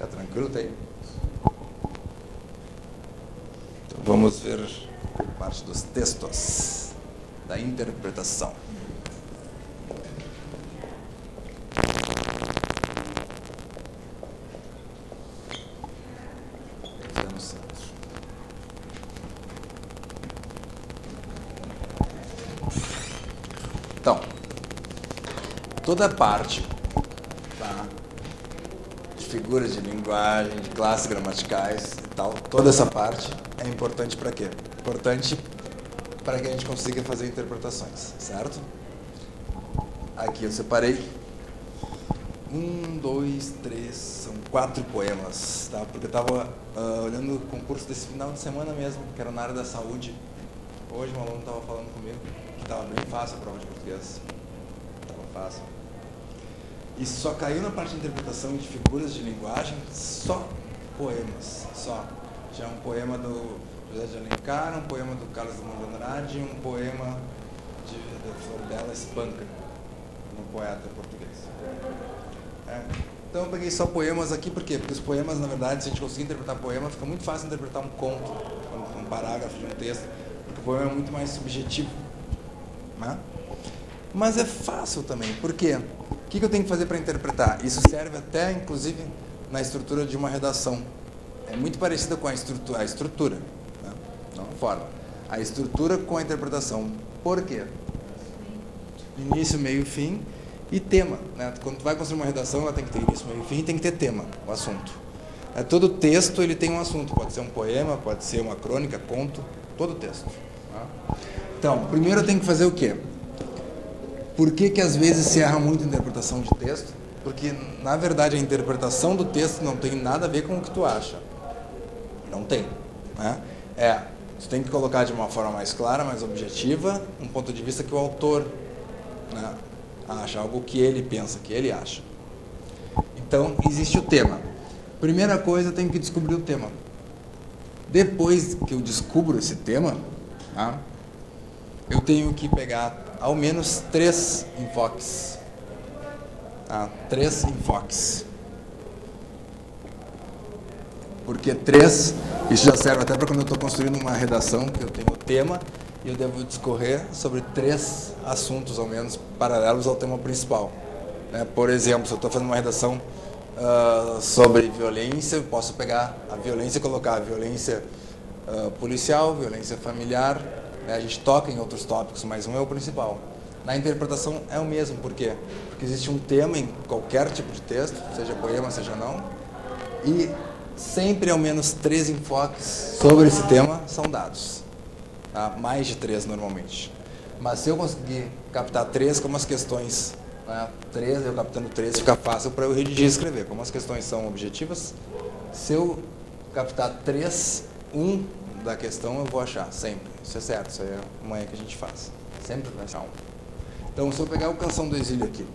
Fica tranquilo, tem? Então vamos ver parte dos textos da interpretação. Então, toda a parte, tá, de figuras de linguagem, de classes gramaticais e tal, toda essa parte é importante para quê? Importante para que a gente consiga fazer interpretações, certo? Aqui eu separei 1, 2, 3, são 4 poemas, tá? Porque eu estava olhando o concurso desse final de semana mesmo, que era na área da saúde. Hoje um aluno estava falando comigo que estava bem fácil a prova de português. Estava fácil. E só caiu na parte de interpretação de figuras de linguagem, só poemas, só. Já um poema do José de Alencar, um poema do Carlos Drummond de Andrade, um poema da Florbela Espanca, um poeta português. Então eu peguei só poemas aqui, por quê? Porque os poemas, na verdade, se a gente conseguir interpretar poema, fica muito fácil interpretar um conto, um parágrafo de um texto, porque o poema é muito mais subjetivo, né? Mas é fácil também, por quê? O que eu tenho que fazer para interpretar? Isso serve até, inclusive, na estrutura de uma redação. É muito parecida com a estrutura, né? Não a forma. A estrutura com a interpretação. Por quê? Início, meio, fim e tema, né? Quando tu vai construir uma redação, ela tem que ter início, meio, fim e tem que ter tema, o assunto. Todo texto ele tem um assunto, pode ser um poema, pode ser uma crônica, conto, todo texto. Tá? Então, primeiro eu tenho que fazer o quê? Por que às vezes se erra muito a interpretação de texto? Porque, na verdade, a interpretação do texto não tem nada a ver com o que tu acha. Não tem. Né? Tu tem que colocar de uma forma mais clara, mais objetiva, um ponto de vista que o autor, né, acha, algo que ele pensa, que ele acha. Então, existe o tema. Primeira coisa, eu tenho que descobrir o tema. Depois que eu descubro esse tema, tá, eu tenho que pegar ao menos 3 enfoques. Tá? 3 enfoques. Porque 3, isso já serve até para quando eu estou construindo uma redação, que eu tenho o tema, e eu devo discorrer sobre 3 assuntos, ao menos, paralelos ao tema principal. Por exemplo, se eu estou fazendo uma redação sobre violência, eu posso pegar a violência e colocar a violência policial, violência familiar. A gente toca em outros tópicos, mas um é o principal. Na interpretação é o mesmo, por quê? Porque existe um tema em qualquer tipo de texto, seja poema, seja não, e sempre ao menos 3 enfoques sobre esse tema são dados. Tá? Mais de 3 normalmente. Mas se eu conseguir captar 3 como as questões, né, 3, eu captando 3, fica fácil para eu redigir e escrever. Como as questões são objetivas, se eu captar 3, 1 da questão eu vou achar, sempre. Isso é certo, isso é uma que a gente faz. Sempre vai achar 1. Então, se eu pegar o Canção do Exílio aqui.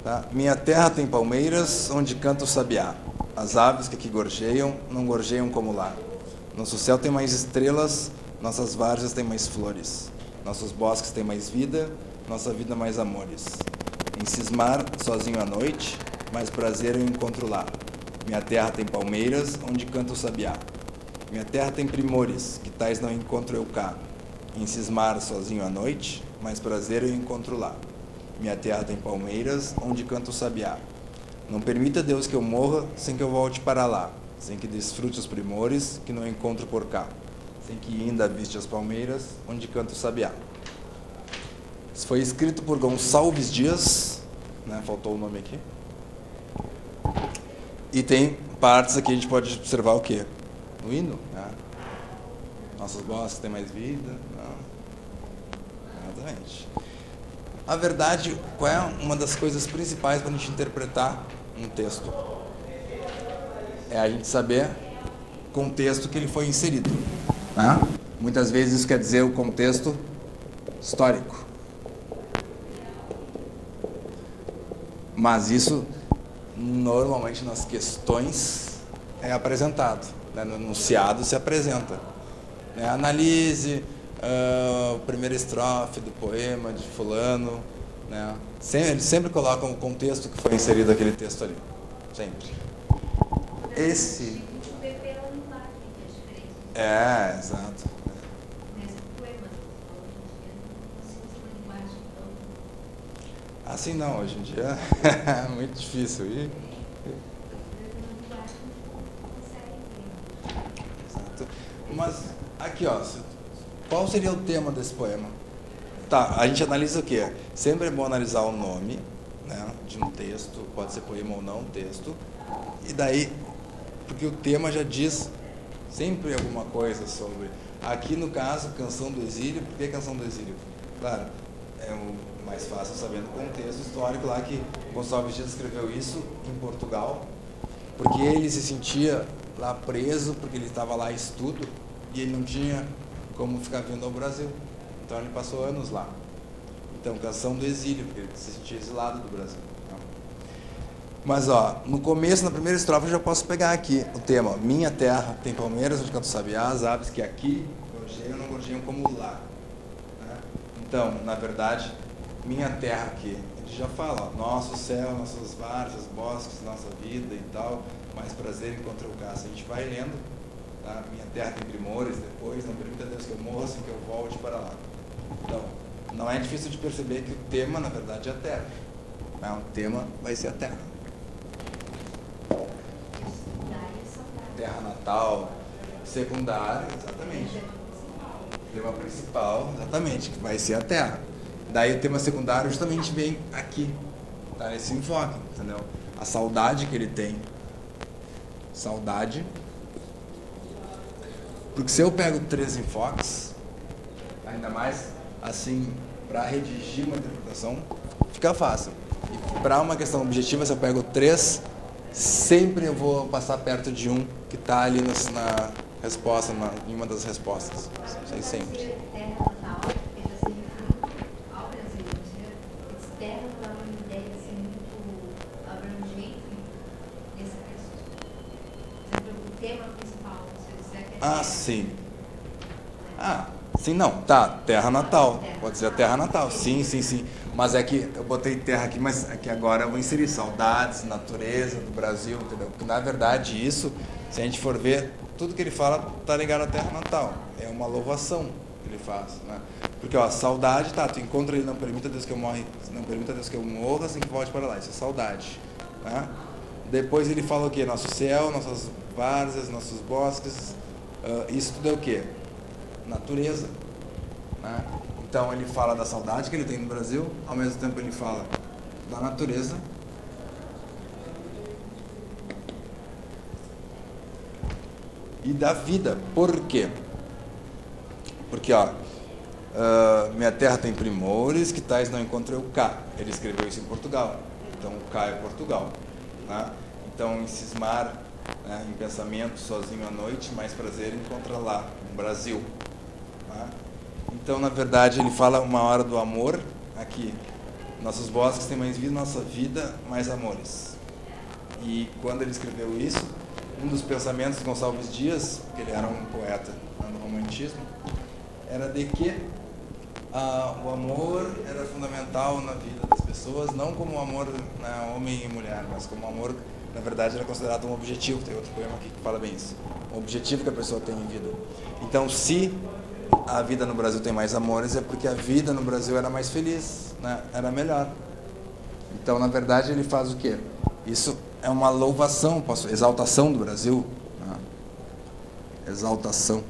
Tá? Minha terra tem palmeiras, onde canta o sabiá. As aves que aqui gorjeiam, não gorjeiam como lá. Nosso céu tem mais estrelas, nossas várzeas têm mais flores. Nossos bosques têm mais vida, nossa vida mais amores. Em cismar, sozinho à noite, mais prazer eu encontro lá. Minha terra tem palmeiras, onde canta o sabiá. Minha terra tem primores, que tais não encontro eu cá. Em cismar, sozinho à noite, mais prazer eu encontro lá. Minha terra tem palmeiras, onde canta o sabiá. Não permita, Deus, que eu morra sem que eu volte para lá, sem que desfrute os primores que não encontro por cá, sem que ainda viste as palmeiras, onde canta o sabiá. Isso foi escrito por Gonçalves Dias, né? Faltou o nome aqui. E tem partes aqui, a gente pode observar o quê? No hino, né? Nossos bosques têm mais vida. Não. Exatamente. A verdade, qual é uma das coisas principais para a gente interpretar um texto? É a gente saber o contexto que ele foi inserido. Né? Muitas vezes isso quer dizer o contexto histórico. Mas isso, normalmente, nas questões é apresentado. Né? No enunciado se apresenta. Né? Analise a primeira estrofe do poema de fulano, né? Eles sempre colocam o contexto que foi inserido aquele texto ali. Sempre. Esse... É, exato. Assim não, hoje em dia é muito difícil. Exato. Mas, aqui ó, qual seria o tema desse poema? Tá, a gente analisa o quê? Sempre é bom analisar o nome, né, de um texto, pode ser poema ou não, texto, e daí, porque o tema já diz sempre alguma coisa sobre... Aqui no caso, Canção do Exílio. Por que Canção do Exílio? Claro, é o mais fácil sabendo o contexto histórico lá que Gonçalves Dias escreveu isso em Portugal, porque ele se sentia lá preso, porque ele estava lá em estudo e ele não tinha como ficar vindo ao Brasil. Então ele passou anos lá. Então, Canção do Exílio, porque ele se sentia exilado do Brasil. Mas, ó, no começo, na primeira estrofe, eu já posso pegar aqui o tema. Minha terra tem palmeiras onde cantam sabiás, aves que aqui gorjeiam, não gorjeiam como lá. Né? Então, na verdade, minha terra aqui, ele já fala, ó, nosso céu, nossas várzeas, bosques, nossa vida e tal, mais prazer encontra o caça. A gente vai lendo, tá? Minha terra tem primores, depois, não permita Deus que eu morra, assim que eu volte para lá. Então, não é difícil de perceber que o tema, na verdade, é a terra. O tema vai ser a terra. Terra natal, secundária, exatamente. Tema principal, exatamente, que vai ser a terra. Daí o tema secundário justamente vem aqui, tá? Nesse enfoque, entendeu? A saudade que ele tem. Saudade. Porque se eu pego 3 enfoques, ainda mais assim, para redigir uma interpretação, fica fácil. E para uma questão objetiva, se eu pego 3, sempre eu vou passar perto de um que está ali na resposta, em uma das respostas. Isso aí sempre. Ah, sim. Ah, sim, não. Tá, terra natal. Pode ser a terra natal. Sim, sim, sim. Mas é que eu botei terra aqui, mas é que agora eu vou inserir saudades, natureza do Brasil, entendeu? Porque na verdade isso, se a gente for ver, tudo que ele fala tá ligado à terra natal. É uma louvação que ele faz, né? Porque, ó, saudade, tá, tu encontra ele, não permita Deus que eu morre, não permita Deus que eu morra, assim que volte para lá. Isso é saudade, né? Depois ele fala o quê? Nosso céu, nossas várzeas, nossos bosques, isso tudo é o quê? Natureza, né? Então ele fala da saudade que ele tem no Brasil, ao mesmo tempo ele fala da natureza e da vida. Por quê? Porque, ó, minha terra tem primores que tais não encontro eu cá. Ele escreveu isso em Portugal, então o cá é Portugal, né? Então em cismar, né, em pensamento sozinho à noite, mais prazer encontra lá, no Brasil, né? Então, na verdade, ele fala uma hora do amor aqui. Nossos bosques têm mais vida, nossa vida, mais amores. E quando ele escreveu isso, um dos pensamentos de Gonçalves Dias, que ele era um poeta no romantismo, era de que o amor era fundamental na vida das pessoas, não como o amor, né, homem e mulher, mas como o amor, na verdade, era considerado um objetivo. Tem outro poema aqui que fala bem isso. Um objetivo que a pessoa tem em vida. Então, se a vida no Brasil tem mais amores, é porque a vida no Brasil era mais feliz, né? Era melhor. Então, na verdade, ele faz o quê? Isso é uma louvação, exaltação do Brasil, né? Exaltação.